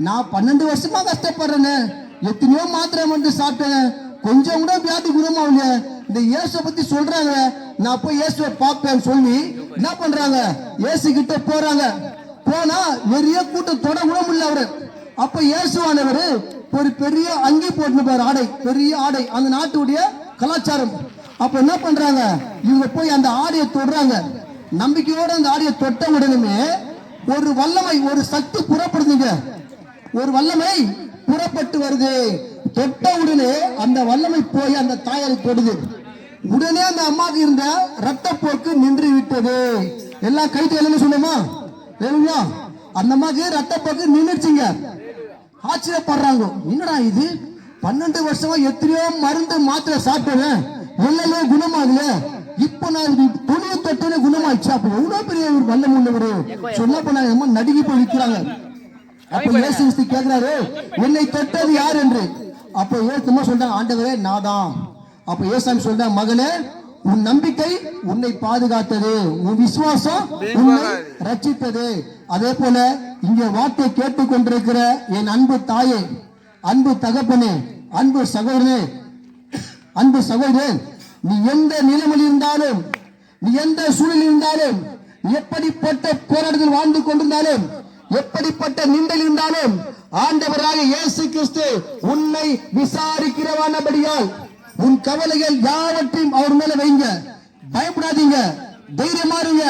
நான் 12 வருஷமா கஷ்டப்படுறேன்னு, எத்தனையோ மாத்திரை வந்து சாப்பிட்டேன், கொஞ்சம் கூட வியாதி குணமாகல. இந்த இயேசுவை பத்தி சொல்றாங்க, நான் போய் இயேசுவை பார்ப்பேன்னு சொல்லி என்ன பண்றாங்க, இயேசு கிட்ட போறாங்க. போனா நிறைய கூட்டம் தொட கூட முடியல அவரு. அப்ப இயேசுவானவர் ஒரு பெரிய அங்கி போட்டுப்பாரு, ஆடை, பெரிய ஆடை, அந்த நாட்டுடைய கலாச்சாரம். அப்ப என்ன பண்றாங்க, இவங்க போய் அந்த ஆடையை தொடுறாங்க. நம்பிக்கையோட அந்த ஆடையை தொட்ட உடனே ஒரு வல்லமை, ஒரு சக்தி புறப்படுதுங்க. ஒரு வல்லமை புறப்பட்டு வருது. தொட்ட உடனே அந்த வல்லமை போய் அந்த தாயாரை தொடுது. உடனே அந்த அம்மாவுக்கு இருந்த ரத்தப்போக்கு நின்று விட்டது. எல்லாம் கைட்டு சொல்லுமா, அந்த அம்மாவுக்கு ரத்தப்போக்கு நின்றுச்சுங்க. ஆச்சரியப்படுறாங்க, என்னடா இது, 12 வருஷமா எத்தனையோ மருந்து மாத்திரை சாப்பிட்டேன், எல்லாமே குணமாகல, இப்ப நான் துணியை தொட்டே குணமாயிடுச்சு. அப்ப எவ்வளவு பெரிய ஒரு வல்லம் உள்ளவர் சொன்ன பண்ண நடுங்கி போய் நிற்கிறாங்க. அப்ப இயேசு கிறிஸ்து கேட்கிறாரு, என்னை தொட்டது யார் என்று. அப்ப ஏசுமா சொல்றாங்க, ஆண்டவரே நான் தான். அப்ப ஏசாமி சொல்றாங்க, மகனே உன் நம்பிக்கை உன்னை பாதுகாத்தது, உன் விசுவாசம் உன்னை ரட்சித்தது. அதே போல இங்க வார்த்தை கேட்டுக் கொண்டிருக்கிற என் அன்பு தாயே, அன்பு தகப்பனே, அன்பு சகோதரனே, அன்பு சகோதரன், நீ எந்த நிலைமையில் இருந்தாலும், நீ எந்த சூழலில் இருந்தாலும், எப்படிப்பட்ட போராட்டத்தில் வாழ்ந்து கொண்டிருந்தாலும், எப்படிப்பட்ட நிந்தையில் இருந்தாலும், ஆண்டவராக இயேசு கிறிஸ்து உன்னை விசாரிக்கிறவானபடியால் உன் கவலைகள் யாவற்றையும் அவர் மேல வைங்க. பயப்படாதீங்க, தைரியமா இருங்க.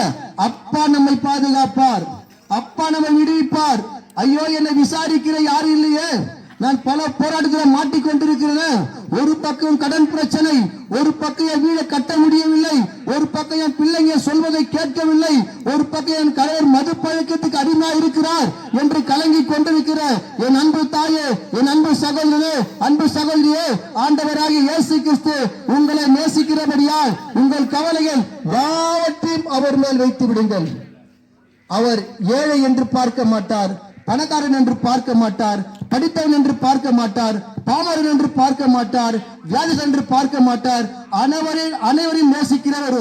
அப்பா நம்மை பாதுகாப்பார், அப்பா நம்மை விடுவிப்பார். ஐயோ என்னை விசாரிக்கிற யாரும் இல்லையே, நான் பல போராட்டத்தில் மாட்டிக்கொண்டிருக்கிறேன். ஒரு பக்கம் கடன் பிரச்சனை, ஒரு பக்கம் என் வீடை கட்ட முடியவில்லை, ஒரு பக்கம் என் பிள்ளைங்க சொல்வதை கேட்கவில்லை, ஒரு பக்கம் என் கணவர் மது பழக்கத்துக்கு அடிமையா இருக்கிறார் என்று கலங்கி கொண்டிருக்கிற என் அன்பு தாயே, என் அன்பு சகோதரனே, அன்பு சகோதரியே, ஆண்டவராக இயேசு கிறிஸ்து உங்களை நேசிக்கிறபடியால் உங்கள் கவலைகள் யாவற்றையும் அவர் மேல் வைத்து விடுங்கள். அவர் ஏழை என்று பார்க்க மாட்டார், பணக்காரன் என்று பார்க்க மாட்டார், படித்தவன் என்று பார்க்க மாட்டார், பாமரன் என்று பார்க்க மாட்டார், வியாதிசன் என்று பார்க்க மாட்டார். அனைவரையும் நேசிக்கிறவர்.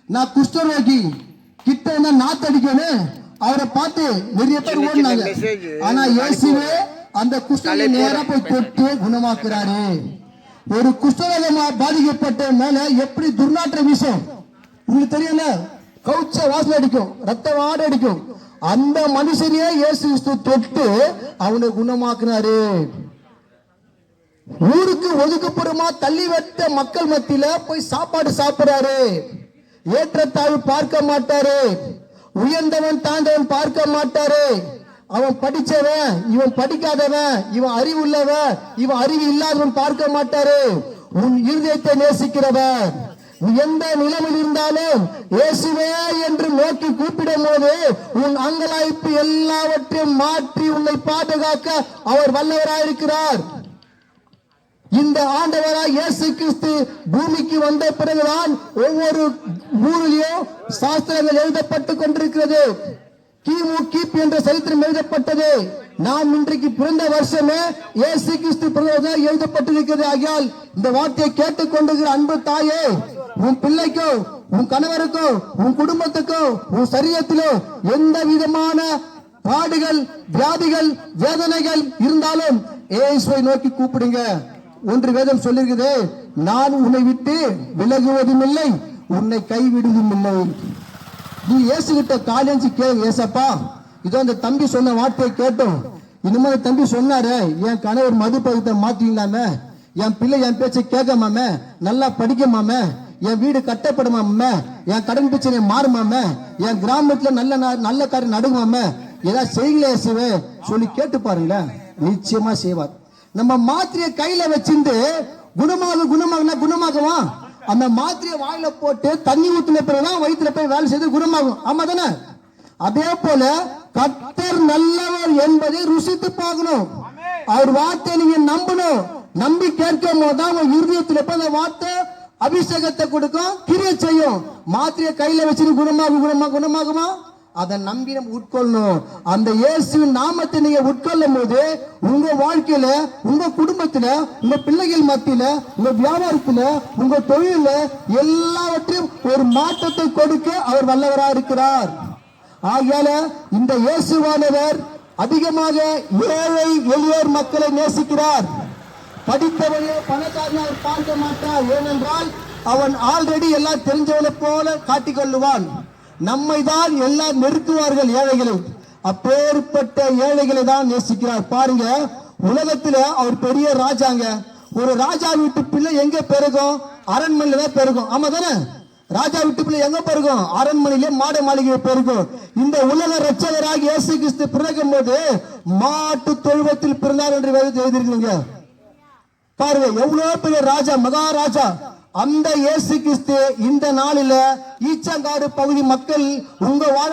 நான் குஷ்டரோகி கிட்ட வந்தா நாத்தடிக்கணும், அவரை பார்த்து நிறைய பேர் ஓடினாங்க. ஆனா இயேசுவே அந்த குஷ்டரை நேரா போய் தொட்டு குணமாக்குறாரு. ஒரு குஷ்டரோகம் பாதிக்கப்பட்ட மேல எப்படி துர்நாற்ற வீசும் உங்களுக்கு தெரியல, கவுச்ச வாசனை அடிக்கும், ரத்த வாடை அடிக்கும். அந்த மனுஷனையே இயேசு கிறிஸ்து தொட்டு அவனை குணமாக்குனாரு. ஊருக்கு ஒதுக்குப்புறமா தள்ளி வைத்த மக்கள் மத்தியில போய் சாப்பாடு சாப்பிடுறாரு. ஏற்றத்தாழ்வு பார்க்க மாட்டாரு, உயர்ந்தவன் தாழ்ந்தவன் பார்க்க மாட்டாரு. அவன் படிச்சவன், இவன் படிக்காதவன், இவன் அறிவு உள்ளவன், இவன் அறிவு இல்லாதவன் பார்க்க மாட்டாரு. உன் இருதயத்தை நேசிக்கிறவன், எந்த நிலைமையில் இருந்தாலும் இயேசுவே என்று நோக்கி கூப்பிடும் போது உன் அங்கலாய்ப்பு எல்லாவற்றையும் மாற்றி உன்னை பாதுகாக்க அவர் வல்லவராயிருக்கிறார். இந்த ஆண்டவராய் இயேசு கிறிஸ்து பூமிக்கு வந்த பிறகுதான் ஒவ்வொரு ஊரிலும் சாஸ்திரங்கள் எழுதப்பட்டு கொண்டிருக்கிறது. கிமு கிபி என்ற சரித்திரம் எழுதப்பட்டது. நாம் இன்றைக்கு பிறந்த வருஷமே இயேசு கிறிஸ்து பிறந்ததாக எழுதப்பட்டிருக்கிறது. ஆகியால் இந்த வார்த்தையை கேட்டுக்கொண்டிருக்கிற அன்பு தாயே, உன் பிள்ளைக்கோ, உன் கணவருக்கோ, உன் குடும்பத்துக்கோ, உன் சரீரத்திலோ எந்த விதமான பாடுகள், வியாதிகள், வேதனைகள் இருந்தாலும் இயேசுவை நோக்கி கூப்பிடுங்க. ஒன்று வேதம் சொல்லிருக்குது, நான் உன்னை விட்டு விலகுவதும் இல்லை, உன்னை கைவிடுவதும் இல்லை. நீ இயேசு கிட்ட காலேஜ் ஏசப்பா, இதோ அந்த தம்பி சொன்ன வார்த்தையை கேட்டோம். இனிமே தம்பி சொன்னாரு, என் கணவர் மது பழக்கத்தை மாத்தீங்களாமே, என் பிள்ளை என் பேச்சை கேட்கமாமே, நல்லா படிக்கமாமே, என் வீடு கட்டப்படுமாமே, என் கடன் பிரச்சனை மாறுமாமே, என் கிராமத்துல நல்ல காரியம் நடுங்குமாமே, ஏதாவது செய்யல இயேசுவே சொல்லி கேட்டு பாருங்களேன், நிச்சயமா செய்வார். நம்ம மாத்திரையை கையில வச்சிருந்து குணமாகுமா? அந்த மாத்திரையை வாயில போட்டு தண்ணி ஊத்தின பிறகுதான் வயிற்றுல போய் வேலை செய்து குணமாகும். ஆமா தானே? அதே போல கர்த்தர் நல்லவர் என்பதை ருசித்து பார்க்கணும். அவர் வார்த்தை நீங்க நம்பணும். நம்பி கேட்கும் போதுதான் உங்க இருதயத்துல போய் அந்த வார்த்தை அபிஷேகத்தை கொடுக்கும், கிரியை செய்யும். மாத்திரையை கையில வச்சு குணமாகுமா? அதை நம்பி நம்ம உட்கொள்ளணும். அந்த இயேசுவின் நாமத்தை நீங்க உட்கொள்ளும் போது உங்க வாழ்க்கையில, உங்க குடும்பத்துல, உங்க பிள்ளைகள் மத்தியில, உங்க வியாபாரத்துல, உங்க தொழில எல்லாவற்றையும் ஒரு மாற்றத்தை கொடுக்க அவர் வல்லவராக இருக்கிறார். ஆகையால இந்த இயேசுவானவர் அதிகமாக ஏழை எளியோர் மக்களை நேசிக்கிறார். படித்தவனே பணக்காரனை அவர் பார்க்க மாட்டார். ஏனென்றால் அவன் ஆல்ரெடி எல்லாம் தெரிஞ்சவனை போல காட்டிக்கொள்ளுவான். நம்மை தான் எல்லாம் நெருக்குவார்கள் ஏழைகளை. அப்பேற்பட்ட ஏழைகளை தான் நேசிக்கிறார். பாருங்க, உலகத்துல அவர் பெரிய ராஜாங்க. ஒரு ராஜா வீட்டு பிள்ளை எங்க பெருகும்? அரண்மனையில தான் பெருகும். ஆமா தானே? ராஜா வீட்டு பிள்ளை எங்க பெருகும்? அரண்மனையிலே மாட மாளிகை பெருகும். இந்த உலக ரட்சகராக இயேசு கிறிஸ்து பிறக்கும் போது மாட்டு தொழுவத்தில் பிறந்தார் என்று எழுதியிருக்கீங்க. பாருங்க, எவ்வளவு பெரிய ராஜா, மகாராஜா. அந்த இயேசு கிறிஸ்து இந்த நாளில ஈச்சங்காடு பகுதி மக்கள்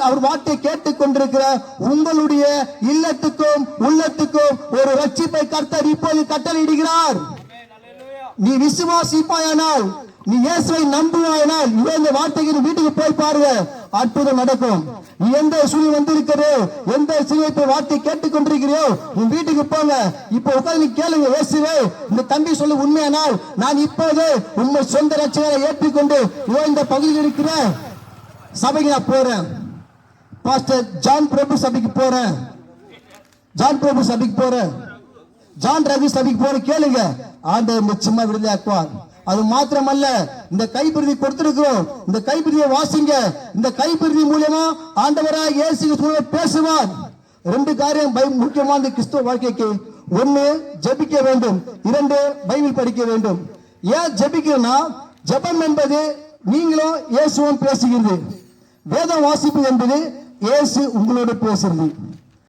அவர் வார்த்தை கேட்டுக் கொண்டிருக்கிற உங்களுடைய இல்லத்துக்கும் உள்ளத்துக்கும் ஒரு ரட்சிப்பை கர்த்தர் இப்போது கட்டளையிடுகிறார். நீ விசுவாசிப்பாயானால், நீ இயேசுவை நம்புவாயானால், இந்த வார்த்தைக்கு வீட்டுக்கு போய் பாருங்க, அற்புதம் நடக்கும். நீ எந்த சூழ்நிலை வந்திருக்கிறோ, எந்த சூழ்நிலை வார்த்தை கேட்டுக் கொண்டிருக்கிறியோ, உன் வீட்டுக்கு போங்க. இப்ப உட்கார்ந்து கேளுங்க, இயேசுவே இந்த தம்பி சொல்ல உண்மையானால் நான் இப்போது உண்மை சொந்த ரட்சகரை ஏற்றுக்கொண்டு இந்த பகுதியில் இருக்கிற சபைக்கு நான் போறேன். பாஸ்டர் ஜான் பிரபு சபைக்கு போறேன், ஜான் பிரபு சபைக்கு போறேன், ஜான் ரவி சபைக்கு போறேன். கேளுங்க, ஆண்டவர் நிச்சயமா விடுதலையாக்குவார். அது மாத்திரமல்ல, இந்த கைப்பிரதி கொடுத்திருக்கிறோம், இந்த கைப்பிரதியை வாசிங்க. இந்த கைப்பிரதி மூலமா ஆண்டவராக இயேசு பேசுவார். ரெண்டு காரியம் முக்கியமான கிறிஸ்துவ வாழ்க்கைக்கு. ஒன்னு, ஜெபிக்க வேண்டும். இரண்டு, பைபிள் படிக்க வேண்டும். ஏன் ஜெபிக்கணும்னா, ஜெபம் என்பது நீங்களும் இயேசுவும் பேசுகிறது. வேதம் வாசிப்பு என்பது இயேசு உங்களோடு பேசுறது.